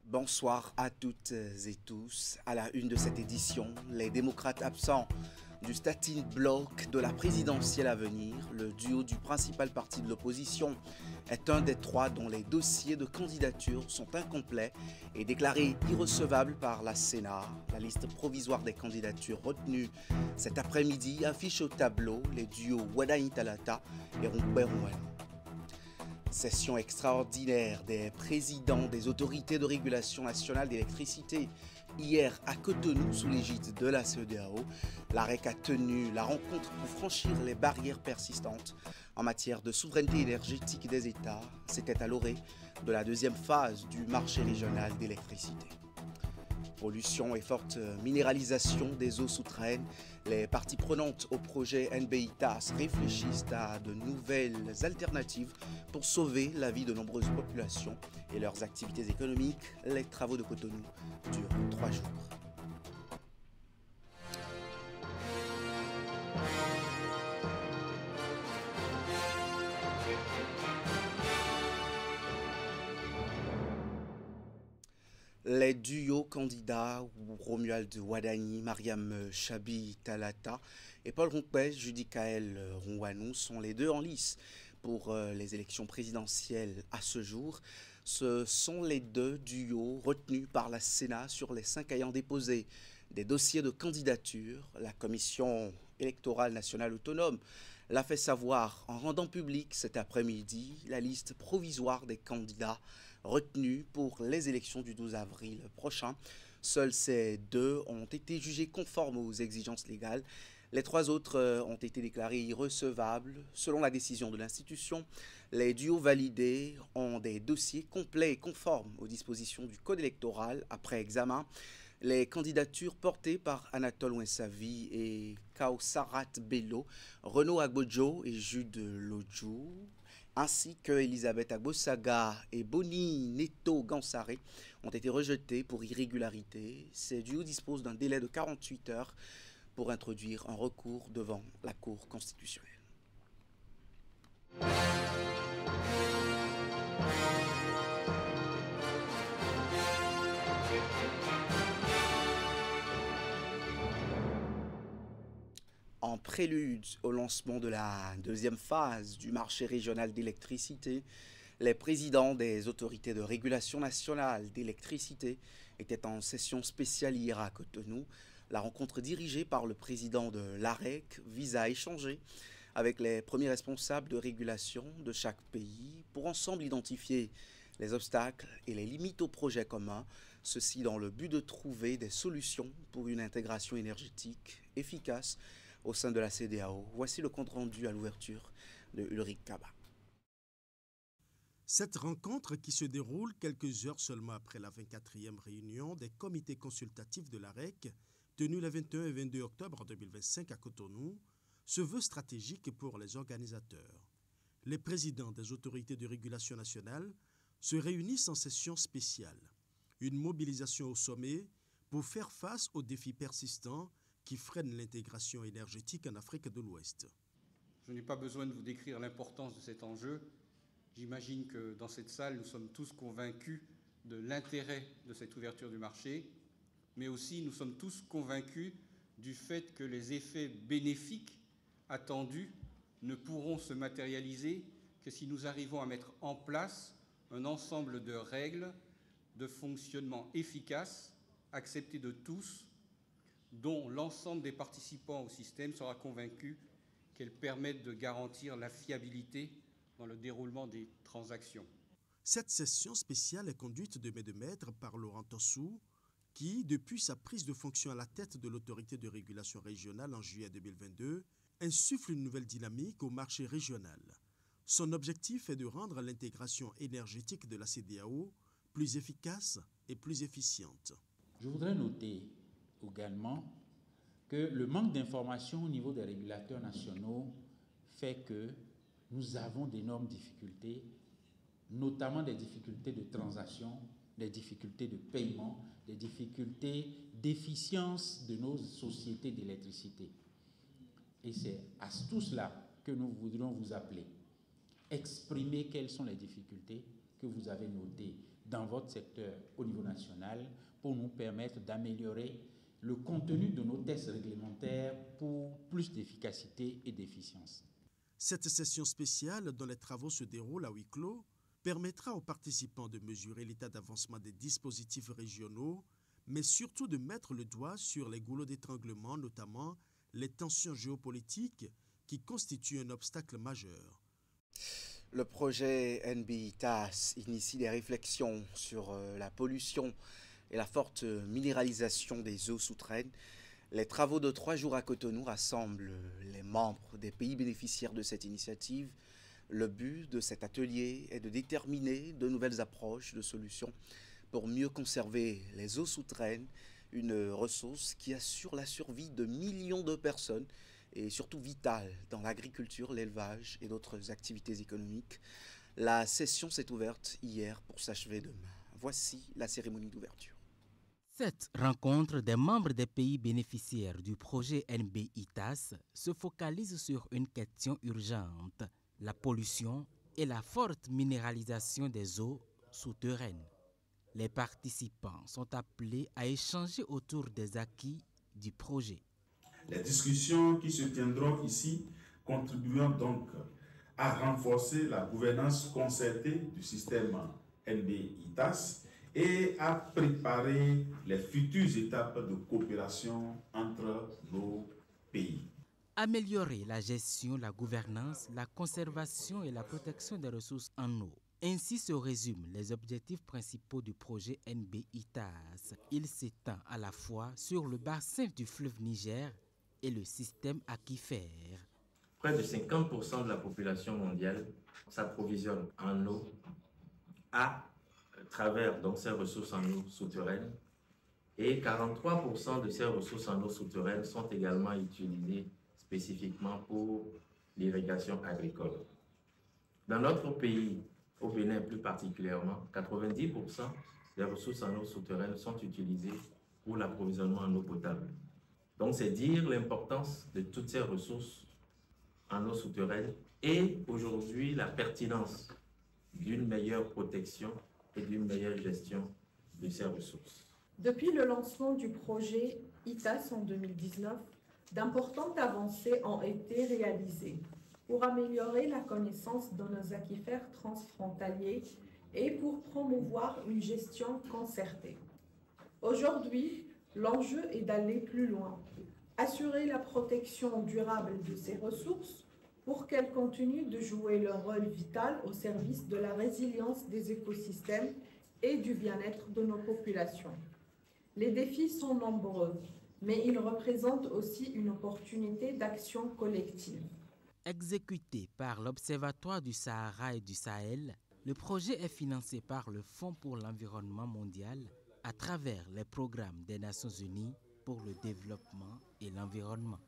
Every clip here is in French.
Bonsoir à toutes et tous. À la une de cette édition, les démocrates absents du starting bloc de la présidentielle à venir, le duo du principal parti de l'opposition est un des trois dont les dossiers de candidature sont incomplets et déclarés irrecevables par la Sénat. La liste provisoire des candidatures retenues cet après-midi affiche au tableau les duos Wadaini Talata et Rompé Rouane. Session extraordinaire des présidents des autorités de régulation nationale d'électricité. Hier à Cotonou, sous l'égide de la CEDEAO, l'AREC a tenu la rencontre pour franchir les barrières persistantes en matière de souveraineté énergétique des États. C'était à l'orée de la deuxième phase du marché régional d'électricité. Pollution et forte minéralisation des eaux souterraines, les parties prenantes au projet NBITAS réfléchissent à de nouvelles alternatives pour sauver la vie de nombreuses populations et leurs activités économiques. Les travaux de Cotonou durent 3 jours. Les duos candidats Romuald Wadaini, Mariam Chabi Talata et Paul Rompé Judicaël Rouanou sont les deux en lice pour les élections présidentielles à ce jour. Ce sont les deux duos retenus par la Sénat sur les 5 ayant déposé des dossiers de candidature. La Commission électorale nationale autonome l'a fait savoir en rendant public cet après-midi la liste provisoire des candidats retenus pour les élections du 12 avril prochain. Seuls ces deux ont été jugés conformes aux exigences légales. Les 3 autres ont été déclarés irrecevables. Selon la décision de l'institution, les duos validés ont des dossiers complets et conformes aux dispositions du Code électoral après examen. Les candidatures portées par Anatole Ouinsavi et Kaosarat Bello, Renaud Agbojo et Jude Lodjou, ainsi que Elisabeth Agbosaga et Boni Neto Gansaré, ont été rejetées pour irrégularité. Ces duos disposent d'un délai de 48 heures pour introduire un recours devant la Cour constitutionnelle. En prélude au lancement de la deuxième phase du marché régional d'électricité, les présidents des autorités de régulation nationale d'électricité étaient en session spéciale hier à Cotonou. La rencontre dirigée par le président de l'AREC vise à échanger avec les premiers responsables de régulation de chaque pays pour ensemble identifier les obstacles et les limites au projet commun, ceci dans le but de trouver des solutions pour une intégration énergétique efficace au sein de la CEDEAO. Voici le compte rendu à l'ouverture de Ulrich Kaba. Cette rencontre, qui se déroule quelques heures seulement après la 24e réunion des comités consultatifs de l'AREC, tenue les 21 et 22 octobre 2025 à Cotonou, se veut stratégique pour les organisateurs. Les présidents des autorités de régulation nationale se réunissent en session spéciale, une mobilisation au sommet pour faire face aux défis persistants qui freinent l'intégration énergétique en Afrique de l'Ouest. Je n'ai pas besoin de vous décrire l'importance de cet enjeu. J'imagine que dans cette salle, nous sommes tous convaincus de l'intérêt de cette ouverture du marché, mais aussi nous sommes tous convaincus du fait que les effets bénéfiques attendus ne pourront se matérialiser que si nous arrivons à mettre en place un ensemble de règles de fonctionnement efficaces, acceptées de tous, dont l'ensemble des participants au système sera convaincu qu'elles permettent de garantir la fiabilité dans le déroulement des transactions. Cette session spéciale est conduite de main de maître par Laurent Tossou, qui, depuis sa prise de fonction à la tête de l'autorité de régulation régionale en juillet 2022, insuffle une nouvelle dynamique au marché régional. Son objectif est de rendre l'intégration énergétique de la CEDEAO plus efficace et plus efficiente. Je voudrais noter également que le manque d'information au niveau des régulateurs nationaux fait que nous avons d'énormes difficultés, notamment des difficultés de transaction, des difficultés de paiement, des difficultés d'efficience de nos sociétés d'électricité. Et c'est à tout cela que nous voudrions vous appeler. Exprimer quelles sont les difficultés que vous avez notées dans votre secteur au niveau national pour nous permettre d'améliorer le contenu de nos tests réglementaires pour plus d'efficacité et d'efficience. Cette session spéciale, dont les travaux se déroulent à huis clos, permettra aux participants de mesurer l'état d'avancement des dispositifs régionaux, mais surtout de mettre le doigt sur les goulots d'étranglement, notamment les tensions géopolitiques qui constituent un obstacle majeur. Le projet NBITAS initie des réflexions sur la pollution et la forte minéralisation des eaux souterraines. Les travaux de 3 jours à Cotonou rassemblent les membres des pays bénéficiaires de cette initiative. Le but de cet atelier est de déterminer de nouvelles approches de solutions pour mieux conserver les eaux souterraines, une ressource qui assure la survie de millions de personnes et surtout vitale dans l'agriculture, l'élevage et d'autres activités économiques. La session s'est ouverte hier pour s'achever demain. Voici la cérémonie d'ouverture. Cette rencontre des membres des pays bénéficiaires du projet NBITAS se focalise sur une question urgente, la pollution et la forte minéralisation des eaux souterraines. Les participants sont appelés à échanger autour des acquis du projet. Les discussions qui se tiendront ici contribueront donc à renforcer la gouvernance concertée du système NBITAS et à préparer les futures étapes de coopération entre nos pays. Améliorer la gestion, la gouvernance, la conservation et la protection des ressources en eau. Ainsi se résument les objectifs principaux du projet NBITAS. Il s'étend à la fois sur le bassin du fleuve Niger et le système aquifère. Près de 50% de la population mondiale s'approvisionne en eau à travers donc ces ressources en eau souterraines et 43% de ces ressources en eau souterraines sont également utilisées spécifiquement pour l'irrigation agricole. Dans notre pays, au Bénin plus particulièrement, 90% des ressources en eau souterraines sont utilisées pour l'approvisionnement en eau potable. Donc c'est dire l'importance de toutes ces ressources en eau souterraine et aujourd'hui la pertinence d'une meilleure protection et d'une meilleure gestion de ces ressources. Depuis le lancement du projet ITAS en 2019, d'importantes avancées ont été réalisées pour améliorer la connaissance de nos aquifères transfrontaliers et pour promouvoir une gestion concertée. Aujourd'hui, l'enjeu est d'aller plus loin, assurer la protection durable de ces ressources pour qu'elles continuent de jouer leur rôle vital au service de la résilience des écosystèmes et du bien-être de nos populations. Les défis sont nombreux, mais ils représentent aussi une opportunité d'action collective. Exécuté par l'Observatoire du Sahara et du Sahel, le projet est financé par le Fonds pour l'environnement mondial à travers les programmes des Nations Unies pour le développement et l'environnement.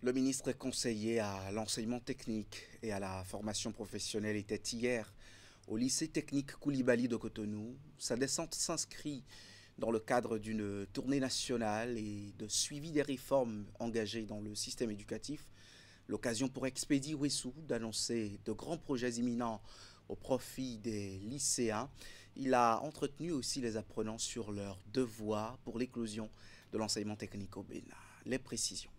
Le ministre conseiller à l'enseignement technique et à la formation professionnelle était hier au lycée technique Koulibaly de Cotonou. Sa descente s'inscrit dans le cadre d'une tournée nationale et de suivi des réformes engagées dans le système éducatif. L'occasion pour Expédie Ouessou d'annoncer de grands projets imminents au profit des lycéens. Il a entretenu aussi les apprenants sur leurs devoirs pour l'éclosion de l'enseignement technique au Bénin. Les précisions.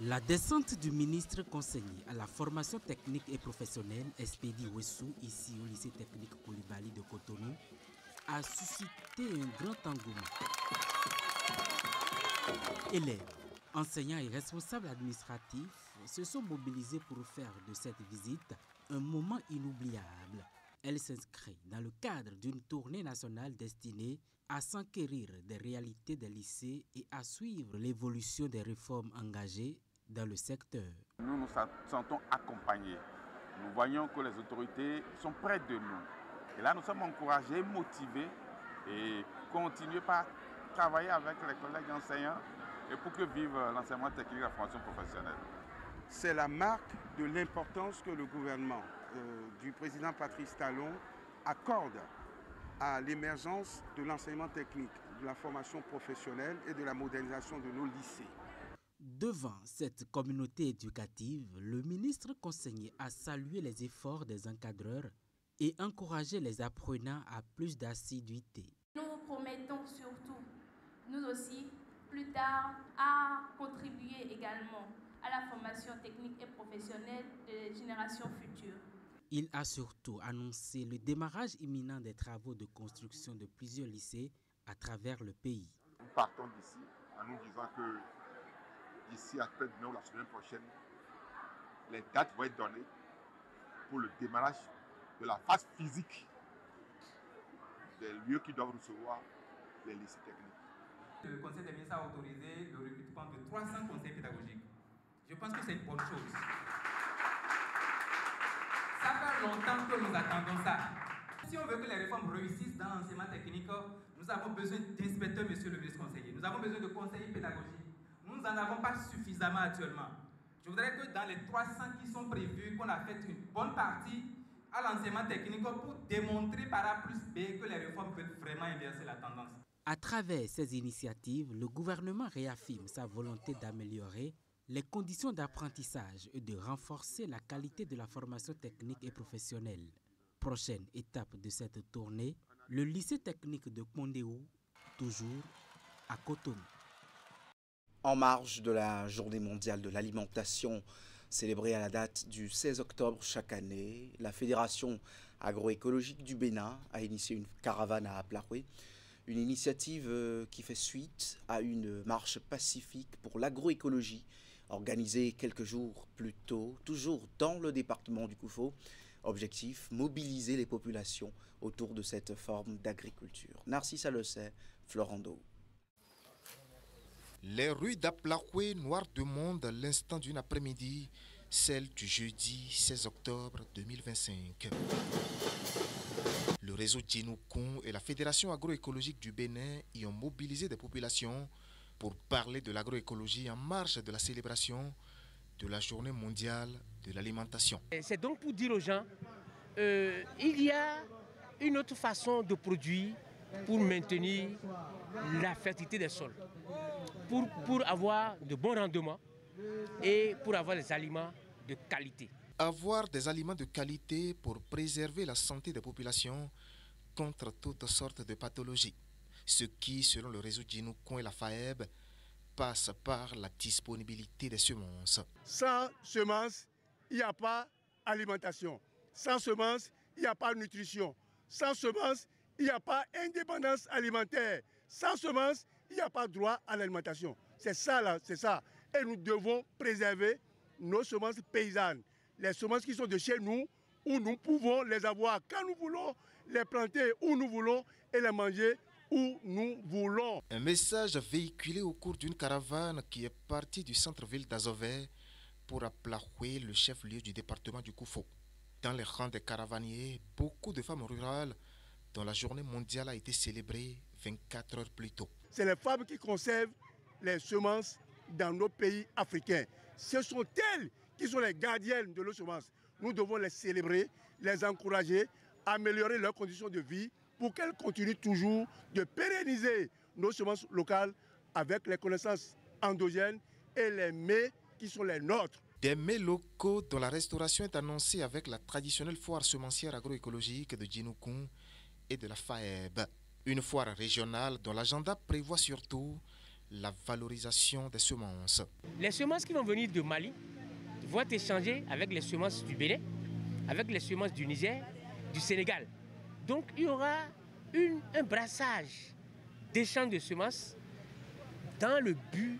La descente du ministre conseiller à la formation technique et professionnelle Expédie Ouessou, ici au lycée technique Koulibaly de Cotonou, a suscité un grand engouement. Élèves, enseignants et responsables administratifs se sont mobilisés pour faire de cette visite un moment inoubliable. Elle s'inscrit dans le cadre d'une tournée nationale destinée à s'enquérir des réalités des lycées et à suivre l'évolution des réformes engagées dans le secteur. Nous nous sentons accompagnés. Nous voyons que les autorités sont près de nous. Et là, nous sommes encouragés, motivés et continuer par travailler avec les collègues enseignants et pour que vive l'enseignement technique et la formation professionnelle. C'est la marque de l'importance que le gouvernement du président Patrice Talon accorde à l'émergence de l'enseignement technique, de la formation professionnelle et de la modernisation de nos lycées. Devant cette communauté éducative, le ministre conseiller a salué les efforts des encadreurs et encourager les apprenants à plus d'assiduité. Nous vous promettons surtout, nous aussi, plus tard, à contribuer également à la formation technique et professionnelle des générations futures. Il a surtout annoncé le démarrage imminent des travaux de construction de plusieurs lycées à travers le pays. Nous partons d'ici en nous disant que d'ici après-demain ou la semaine prochaine, les dates vont être données pour le démarrage de la phase physique des lieux qui doivent recevoir les lycées techniques. Le Conseil des ministres a autorisé le recrutement de 300 conseillers pédagogiques. Je pense que c'est une bonne chose. Ça fait longtemps que nous attendons ça. Si on veut que les réformes réussissent dans l'enseignement technique, nous avons besoin d'inspecteurs, monsieur le ministre conseiller. Nous avons besoin de conseillers pédagogiques. Nous n'en avons pas suffisamment actuellement. Je voudrais que dans les 300 qui sont prévus, qu'on a fait une bonne partie à l'enseignement technique pour démontrer par A plus B que les réformes peuvent vraiment inverser la tendance. À travers ces initiatives, le gouvernement réaffirme sa volonté d'améliorer les conditions d'apprentissage et de renforcer la qualité de la formation technique et professionnelle. Prochaine étape de cette tournée, le lycée technique de Kondéou, toujours à Cotonou. En marge de la Journée mondiale de l'alimentation, célébrée à la date du 16 octobre chaque année, la Fédération agroécologique du Bénin a initié une caravane à Aplaroué, une initiative qui fait suite à une marche pacifique pour l'agroécologie organisée quelques jours plus tôt, toujours dans le département du Koufo. Objectif, mobiliser les populations autour de cette forme d'agriculture. Narcisse le sait, Florando. Les rues d'Aplaroué noires de monde à l'instant d'une après-midi, celle du jeudi 16 octobre 2025. Le réseau Djinoukon et la Fédération agroécologique du Bénin y ont mobilisé des populations pour parler de l'agroécologie en marge de la célébration de la Journée mondiale de l'alimentation. C'est donc pour dire aux gens, il y a une autre façon de produire pour maintenir la fertilité des sols, pour avoir de bons rendements et pour avoir des aliments de qualité. Avoir des aliments de qualité pour préserver la santé des populations contre toutes sortes de pathologies. Ce qui, selon le réseau Djinoukon et la FAEB, passe par la disponibilité des semences. Sans semences, il n'y a pas alimentation. Sans semences, il n'y a pas nutrition. Sans semences, il n'y a pas indépendance alimentaire. Sans semences, il n'y a pas droit à l'alimentation. C'est ça, là, c'est ça. Et nous devons préserver nos semences paysannes. Les semences qui sont de chez nous, où nous pouvons les avoir quand nous voulons, les planter où nous voulons et les manger où nous voulons. Un message véhiculé au cours d'une caravane qui est partie du centre-ville d'Azové pour Aplaroué, le chef-lieu du département du Koufo. Dans les rangs des caravaniers, beaucoup de femmes rurales dont la journée mondiale a été célébrée 24 heures plus tôt. C'est les femmes qui conservent les semences dans nos pays africains. Ce sont elles qui sont les gardiennes de nos semences. Nous devons les célébrer, les encourager, améliorer leurs conditions de vie pour qu'elles continuent toujours de pérenniser nos semences locales avec les connaissances endogènes et les mets qui sont les nôtres. Des mets locaux dont la restauration est annoncée avec la traditionnelle foire semencière agroécologique de Djinoukon et de la FAEB. Une foire régionale dont l'agenda prévoit surtout la valorisation des semences. Les semences qui vont venir de Mali vont être échangées avec les semences du Bénin, avec les semences du Niger, du Sénégal. Donc il y aura un brassage d'échange de semences dans le but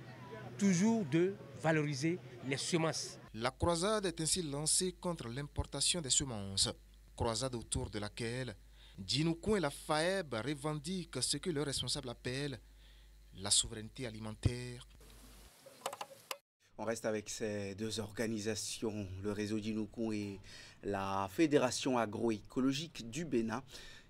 toujours de valoriser les semences. La croisade est ainsi lancée contre l'importation des semences. Croisade autour de laquelle Djinoukon et la FAEB revendiquent ce que leurs responsables appellent la souveraineté alimentaire. On reste avec ces deux organisations, le réseau Djinoukon et la Fédération agroécologique du Bénin,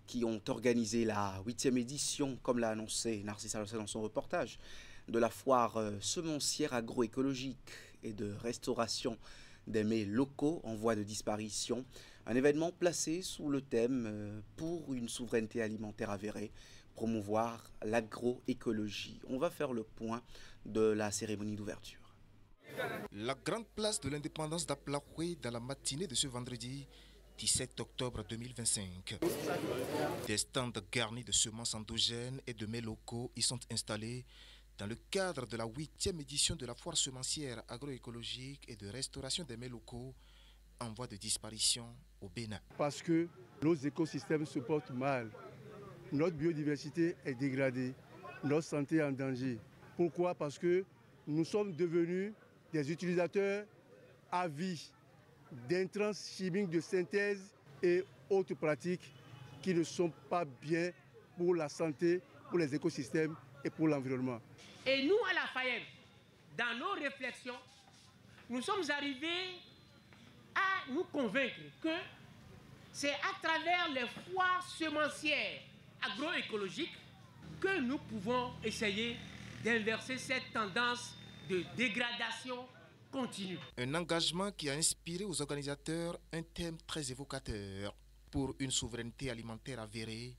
qui ont organisé la 8e édition, comme l'a annoncé Narcisse Alossé dans son reportage, de la foire semencière agroécologique et de restauration des mets locaux en voie de disparition. Un événement placé sous le thème pour une souveraineté alimentaire avérée, promouvoir l'agroécologie. On va faire le point de la cérémonie d'ouverture. La grande place de l'indépendance d'Aplaroué dans la matinée de ce vendredi 17 octobre 2025. Des stands garnis de semences endogènes et de mets locaux y sont installés dans le cadre de la 8e édition de la foire semencière agroécologique et de restauration des mets locaux en voie de disparition au Bénin. Parce que nos écosystèmes se portent mal, notre biodiversité est dégradée, notre santé est en danger. Pourquoi? Parce que nous sommes devenus des utilisateurs à vie d'intrants chimiques de synthèse et autres pratiques qui ne sont pas bien pour la santé, pour les écosystèmes et pour l'environnement. Et nous, à la FAEM, dans nos réflexions, nous sommes arrivés à nous convaincre que c'est à travers les foires semencières agroécologiques que nous pouvons essayer d'inverser cette tendance de dégradation continue. Un engagement qui a inspiré aux organisateurs un thème très évocateur pour une souveraineté alimentaire avérée,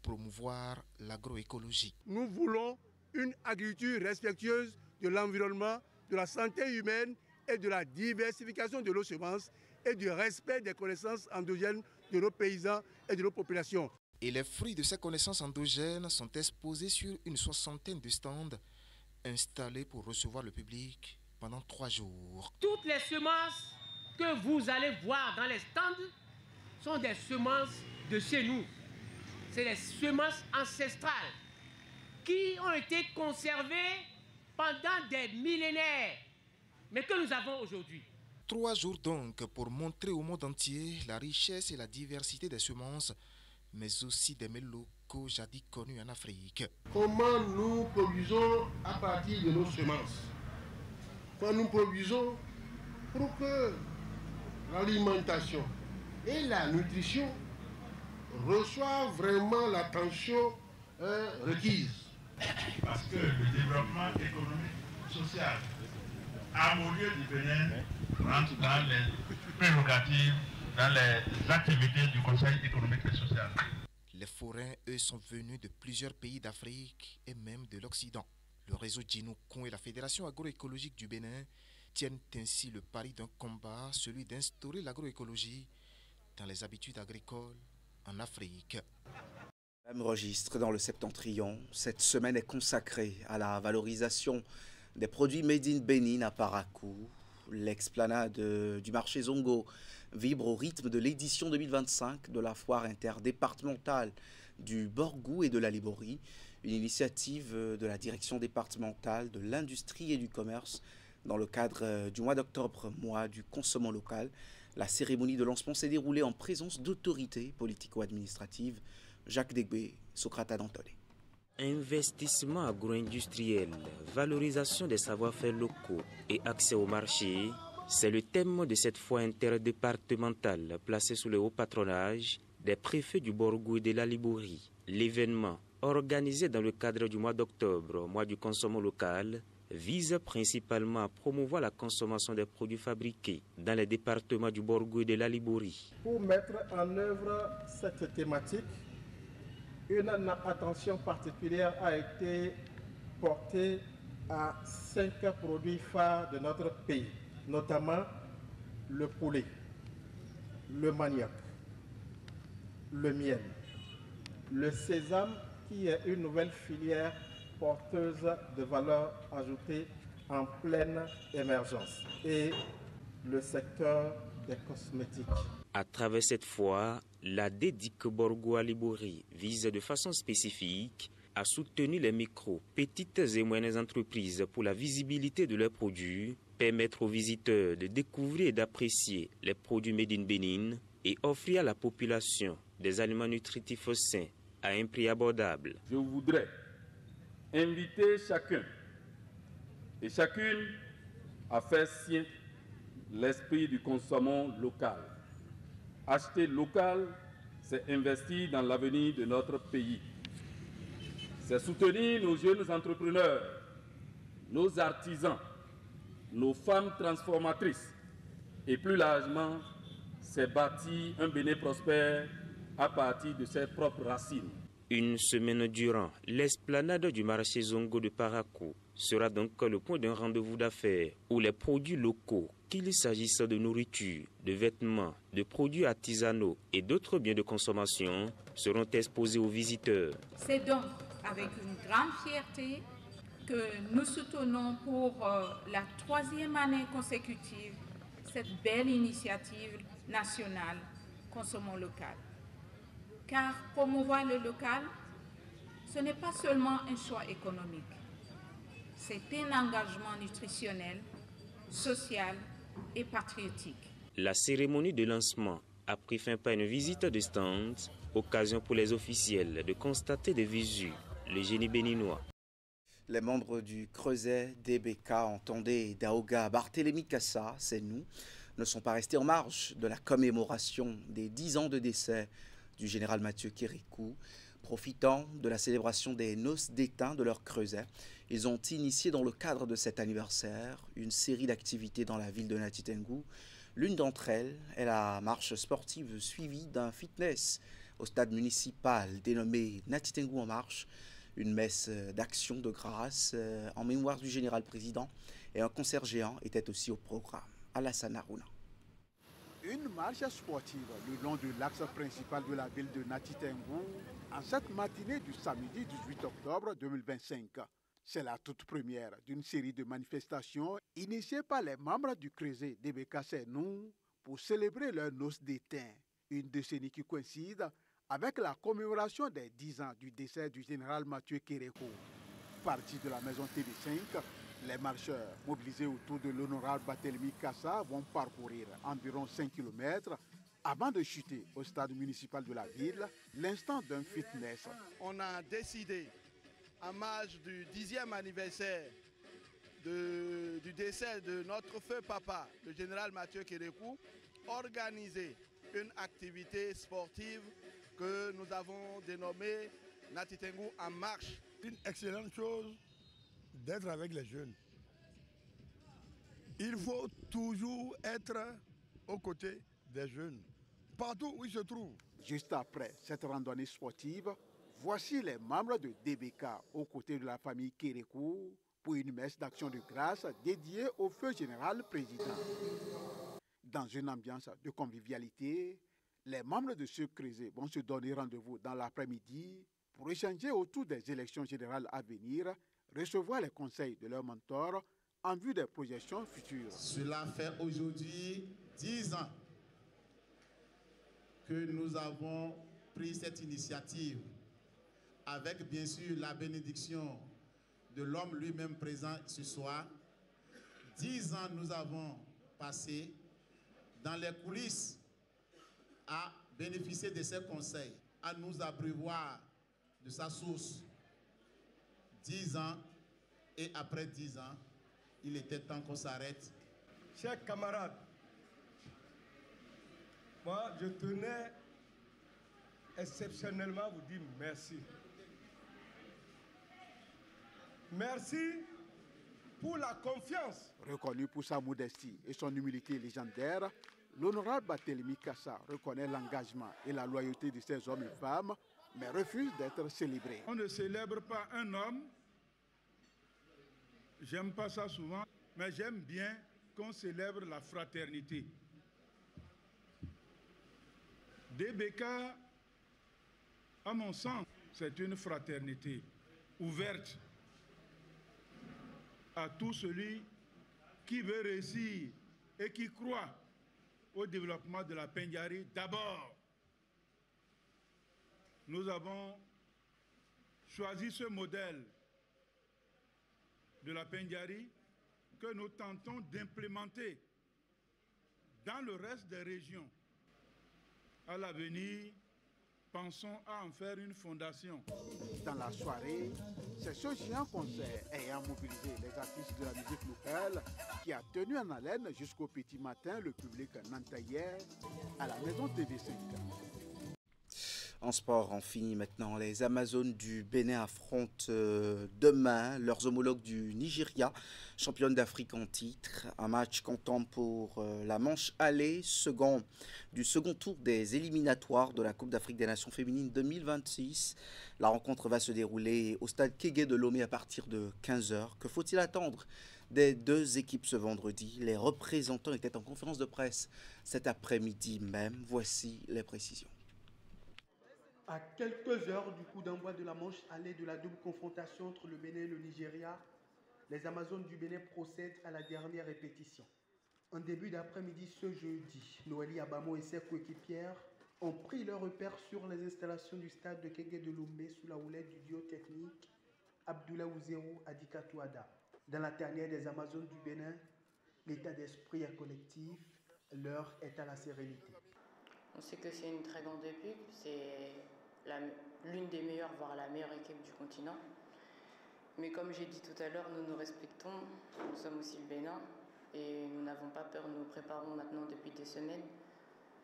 promouvoir l'agroécologie. Nous voulons une agriculture respectueuse de l'environnement, de la santé humaine et de la diversification de nos semences et du respect des connaissances endogènes de nos paysans et de nos populations. Et les fruits de ces connaissances endogènes sont exposés sur une 60aine de stands installés pour recevoir le public pendant 3 jours. Toutes les semences que vous allez voir dans les stands sont des semences de chez nous. C'est des semences ancestrales qui ont été conservées pendant des millénaires, mais que nous avons aujourd'hui. 3 jours donc pour montrer au monde entier la richesse et la diversité des semences, mais aussi des mets locaux jadis connus en Afrique. Comment nous produisons à partir de nos semences? Quand nous produisons pour que l'alimentation et la nutrition reçoivent vraiment l'attention requise. Parce que le développement économique, social, harmonieux du Bénin rentre dans les prérogatives, dans les activités du Conseil économique et social. Les forains, eux, sont venus de plusieurs pays d'Afrique et même de l'Occident. Le réseau Djinoukoun et la Fédération agroécologique du Bénin tiennent ainsi le pari d'un combat, celui d'instaurer l'agroécologie dans les habitudes agricoles en Afrique. Même registre dans le Septentrion. Cette semaine est consacrée à la valorisation des produits made in Bénin à Parakou. L'explanade du marché Zongo vibre au rythme de l'édition 2025 de la foire interdépartementale du Borgou et de la Liborie, une initiative de la direction départementale de l'industrie et du commerce dans le cadre du mois d'octobre, mois du consommant local. La cérémonie de lancement s'est déroulée en présence d'autorités politico-administratives. Jacques Degbé, Socrate Dantolé. Investissement agro-industriel, valorisation des savoir-faire locaux et accès au marché, c'est le thème de cette foire interdépartementale placée sous le haut patronage des préfets du Borgou et de la Liborie. L'événement, organisé dans le cadre du mois d'octobre, mois du consommant local, vise principalement à promouvoir la consommation des produits fabriqués dans les départements du Borgou et de la Liborie. Pour mettre en œuvre cette thématique, une attention particulière a été portée à 5 produits phares de notre pays, notamment le poulet, le manioc, le miel, le sésame qui est une nouvelle filière porteuse de valeur ajoutée en pleine émergence et le secteur des cosmétiques. À travers cette foire, la DEDIC Borgou à Liborie vise de façon spécifique à soutenir les micro, petites et moyennes entreprises pour la visibilité de leurs produits, permettre aux visiteurs de découvrir et d'apprécier les produits made in Bénin et offrir à la population des aliments nutritifs sains à un prix abordable. Je voudrais inviter chacun et chacune à faire sien l'esprit du consommant local. Acheter local, c'est investir dans l'avenir de notre pays. C'est soutenir nos jeunes entrepreneurs, nos artisans, nos femmes transformatrices et plus largement, c'est bâtir un Bénin prospère à partir de ses propres racines. Une semaine durant, l'esplanade du marché Zongo de Parakou sera donc le point d'un rendez-vous d'affaires où les produits locaux, qu'il s'agisse de nourriture, de vêtements, de produits artisanaux et d'autres biens de consommation, seront exposés aux visiteurs. C'est donc avec une grande fierté que nous soutenons pour la 3e année consécutive cette belle initiative nationale Consommons local. Car promouvoir le local, ce n'est pas seulement un choix économique, c'est un engagement nutritionnel, social et patriotique. La cérémonie de lancement a pris fin par une visite de stand, occasion pour les officiels de constater de visu le génie béninois. Les membres du Creuset, DBK, Entendé, Daouga, Barthélémy Kassa, c'est nous, ne sont pas restés en marge de la commémoration des 10 ans de décès du général Mathieu Kérékou. Profitant de la célébration des noces d'étain de leur Creuset, ils ont initié dans le cadre de cet anniversaire une série d'activités dans la ville de Nati Tengou. L'une d'entre elles est la marche sportive suivie d'un fitness au stade municipal dénommé Nati Tengou en marche, une messe d'action de grâce en mémoire du général président et un concert géant était aussi au programme. Alassane Harouna. Une marche sportive le long de l'axe principal de la ville de Nati Tengou en cette matinée du samedi 18 octobre 2025. C'est la toute première d'une série de manifestations initiées par les membres du Creuset DBK Senou pour célébrer leur noce d'étain, une décennie qui coïncide avec la commémoration des 10 ans du décès du général Mathieu Kérékou. Partis de la maison TV5, les marcheurs mobilisés autour de l'honorable Barthélémy Kassa vont parcourir environ 5 km avant de chuter au stade municipal de la ville, l'instant d'un fitness. On a décidé, en marge du 10e anniversaire du décès de notre feu papa, le général Mathieu Kérékou, organiser une activité sportive que nous avons dénommée Nati Tengou en marche. Une excellente chose d'être avec les jeunes. Il faut toujours être aux côtés des jeunes, partout où ils se trouvent. Juste après cette randonnée sportive, voici les membres de DBK aux côtés de la famille Kérékou pour une messe d'action de grâce dédiée au feu général président. Dans une ambiance de convivialité, les membres de ce Creuset vont se donner rendez-vous dans l'après-midi pour échanger autour des élections générales à venir, recevoir les conseils de leurs mentors en vue des projections futures. Cela fait aujourd'hui 10 ans que nous avons pris cette initiative avec bien sûr la bénédiction de l'homme lui-même présent ce soir. 10 ans nous avons passé dans les coulisses à bénéficier de ses conseils, à nous abreuvoir de sa source. 10 ans et après 10 ans, il était temps qu'on s'arrête. Chers camarades, moi je tenais exceptionnellement à vous dire merci. Merci pour la confiance. Reconnu pour sa modestie et son humilité légendaire, l'honorable Barthélémy Kassa reconnaît l'engagement et la loyauté de ces hommes et femmes, mais refuse d'être célébré. On ne célèbre pas un homme, j'aime pas ça souvent, mais j'aime bien qu'on célèbre la fraternité. DBK, à mon sens, c'est une fraternité ouverte à tout celui qui veut réussir et qui croit au développement de la Pendiari. D'abord, nous avons choisi ce modèle de la Pendiari que nous tentons d'implémenter dans le reste des régions. À l'avenir, pensons à en faire une fondation. Dans la soirée, c'est ce géant concert ayant mobilisé les artistes de la musique locale qui a tenu en haleine jusqu'au petit matin le public nantais à la maison TV5. En sport, on finit maintenant. Les Amazones du Bénin affrontent demain leurs homologues du Nigeria, championne d'Afrique en titre. Un match comptant pour la manche aller du second tour des éliminatoires de la Coupe d'Afrique des Nations féminines 2026. La rencontre va se dérouler au stade Kégué de Lomé à partir de 15h. Que faut-il attendre des deux équipes ce vendredi? Les représentants étaient en conférence de presse cet après-midi même. Voici les précisions. À quelques heures du coup d'envoi de la manche aller de la double confrontation entre le Bénin et le Nigeria, les Amazones du Bénin procèdent à la dernière répétition. En début d'après-midi ce jeudi, Noélie Abamo et ses coéquipières ont pris leur repère sur les installations du stade de Kégué de Lomé sous la houlette du duo technique Abdoulaye Ouzérou Adikatouada. Dans la tanière des Amazones du Bénin, l'état d'esprit est collectif, l'heure est à la sérénité. On sait que c'est une très grande équipe, c'est l'une des meilleures, voire la meilleure équipe du continent. Mais comme j'ai dit tout à l'heure, nous nous respectons, nous sommes aussi le Bénin et nous n'avons pas peur, nous nous préparons maintenant depuis des semaines.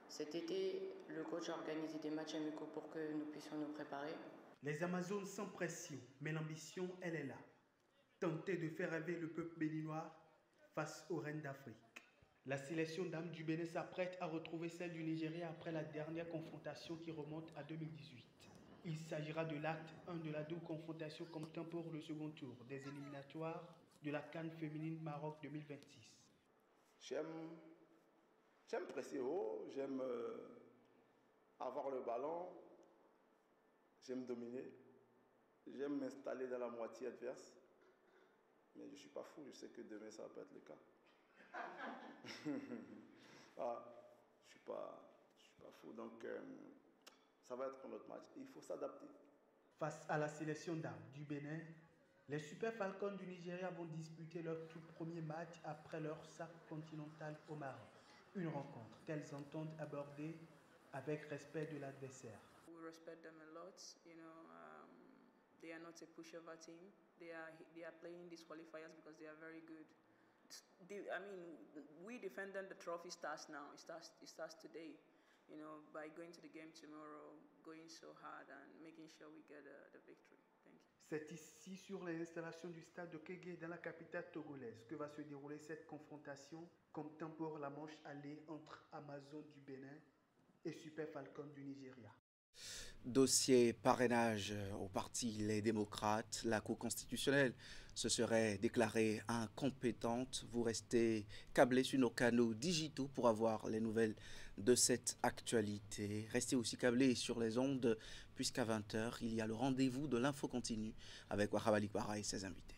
Cet été, le coach a organisé des matchs amicaux pour que nous puissions nous préparer. Les Amazones sans pression, mais l'ambition, elle est là. Tenter de faire rêver le peuple béninois face aux reines d'Afrique. La sélection dames du Bénin s'apprête à retrouver celle du Nigeria après la dernière confrontation qui remonte à 2018. Il s'agira de l'acte 1 de la double confrontation comptant pour le second tour des éliminatoires de la CAN féminine Maroc 2026. J'aime presser haut, j'aime avoir le ballon, j'aime dominer, j'aime m'installer dans la moitié adverse. Mais je ne suis pas fou, je sais que demain ça va pas être le cas. Je suis pas fou, donc ça va être un autre match. Il faut s'adapter. Face à la sélection dames du Bénin, les Super Falcons du Nigeria vont disputer leur tout premier match après leur sac continental au Maroc. Une rencontre qu'elles entendent aborder avec respect de l'adversaire. We respect them a lot, you know. They are not a pushover team. They are playing these qualifiers because they are very good. We defending the trophy starts now. It starts today. You know, by going to the game tomorrow, going so hard and making sure we get the victory. Thank you. C'est ici sur les installations du stade de Kégué dans la capitale togolaise que va se dérouler cette confrontation, comptant pour la manche aller entre Amazon du Bénin et Super Falcon du Nigeria. Dossier parrainage au parti Les Démocrates. La Cour constitutionnelle se serait déclarée incompétente. Vous restez câblés sur nos canaux digitaux pour avoir les nouvelles de cette actualité. Restez aussi câblés sur les ondes puisqu'à 20h, il y a le rendez-vous de l'info continue avec Wahab Alikwara et ses invités.